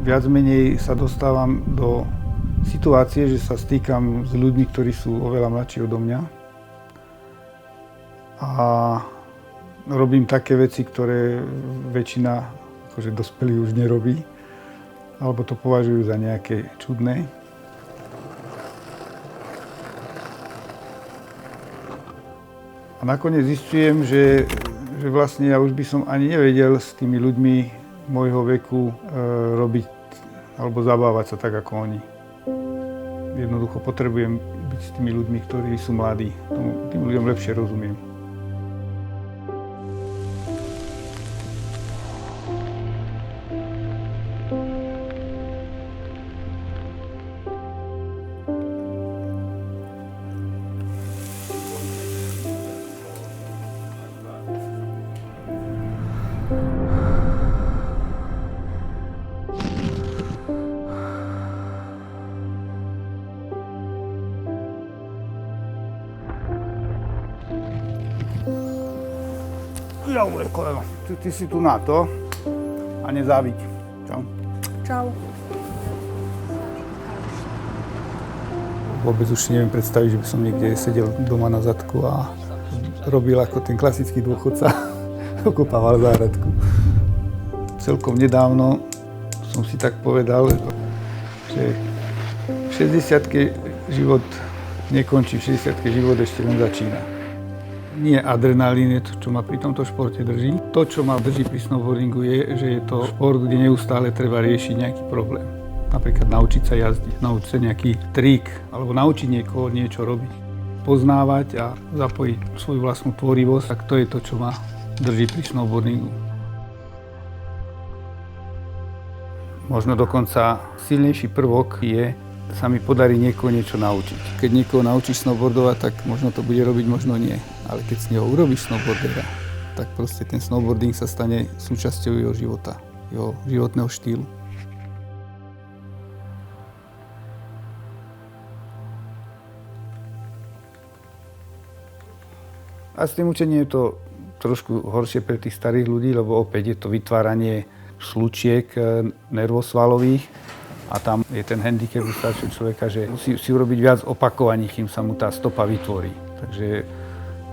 viac menej sa dostávam do situácie, že sa stýkam s ľuďmi, ktorí sú oveľa mladší odo mňa. A robím také veci, ktoré väčšina akože dospelých už nerobí, alebo to považujú za nejaké čudné. A nakoniec zistujem, že vlastne ja už by som ani nevedel s tými ľuďmi môjho veku robiť alebo zabávať sa tak ako oni. Jednoducho potrebujem byť s tými ľuďmi, ktorí sú mladí. Tým ľuďom lepšie rozumiem. Dobre, kolego, ty si tu na to a nezáviď. Čau. Čau. Vôbec už si neviem predstaviť, že by som niekde sedel doma na zadku a robil ako ten klasický dôchodca, okopával záhradku. Celkom nedávno som si tak povedal, že v 60-ke život nekončí, v 60-ke život ešte len začína. Nie adrenalín je to, čo ma pri tomto športe drží. To, čo ma drží pri snowboardingu je, že je to šport, kde neustále treba riešiť nejaký problém. Napríklad naučiť sa jazdiť, naučiť sa nejaký trik, alebo naučiť niekoho niečo robiť. Poznávať a zapojiť svoju vlastnú tvorivosť, tak to je to, čo ma drží pri snowboardingu. Možno dokonca silnejší prvok je, sa mi podarí niekoho niečo naučiť. Keď niekoho naučíš snowboardovať, tak možno to bude robiť, možno nie. Ale keď z neho urobíš snowboardera, tak proste ten snowboarding sa stane súčasťou jeho života, jeho životného štýlu. A s tým učením je to trošku horšie pre tých starých ľudí, lebo opäť je to vytváranie slučiek nervosvalových. A tam je ten handicap u staršieho človeka, že musí si urobiť viac opakovaní, kým sa mu tá stopa vytvorí. Takže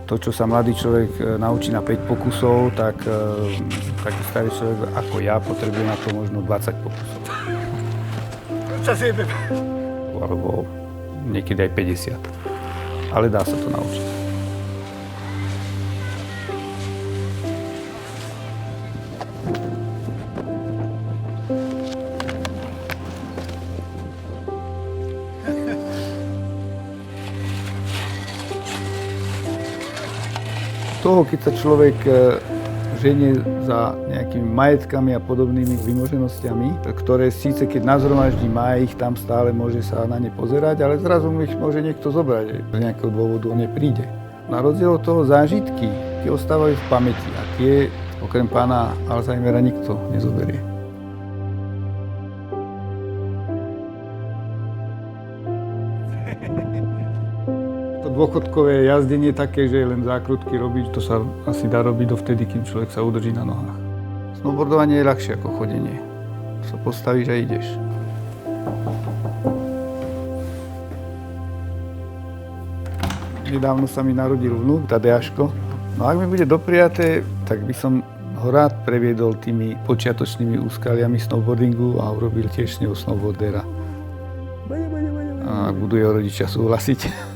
to, čo sa mladý človek naučí na 5 pokusov, tak taký starý človek ako ja potrebuje na to možno 20 pokusov. Alebo niekedy aj 50. Ale dá sa to naučiť. Toho, keď sa človek ženie za nejakými majetkami a podobnými vymoženostiami, ktoré síce keď nazhromaždí, má ich tam stále, môže sa na ne pozerať, ale zrazu mu ich môže niekto zobrať, že z nejakého dôvodu on nepríde. Na rozdiel od toho zážitky, tie ostávajú v pamäti a tie okrem pána Alzheimera nikto nezoberie. Dôchodkové jazdenie také, že len zákrutky robiť, to sa asi dá robiť dovtedy, kým človek sa udrží na nohách. Snowboardovanie je ľahšie ako chodenie. Sa postavíš a ideš. Nedávno sa mi narodil vnúk, Tadeáško. No ak mi bude dopriaté, tak by som ho rád previedol tými počiatočnými úskaliami snowboardingu a urobil tiež s neho snowboardera. A ak budú jeho rodičia súhlasiť.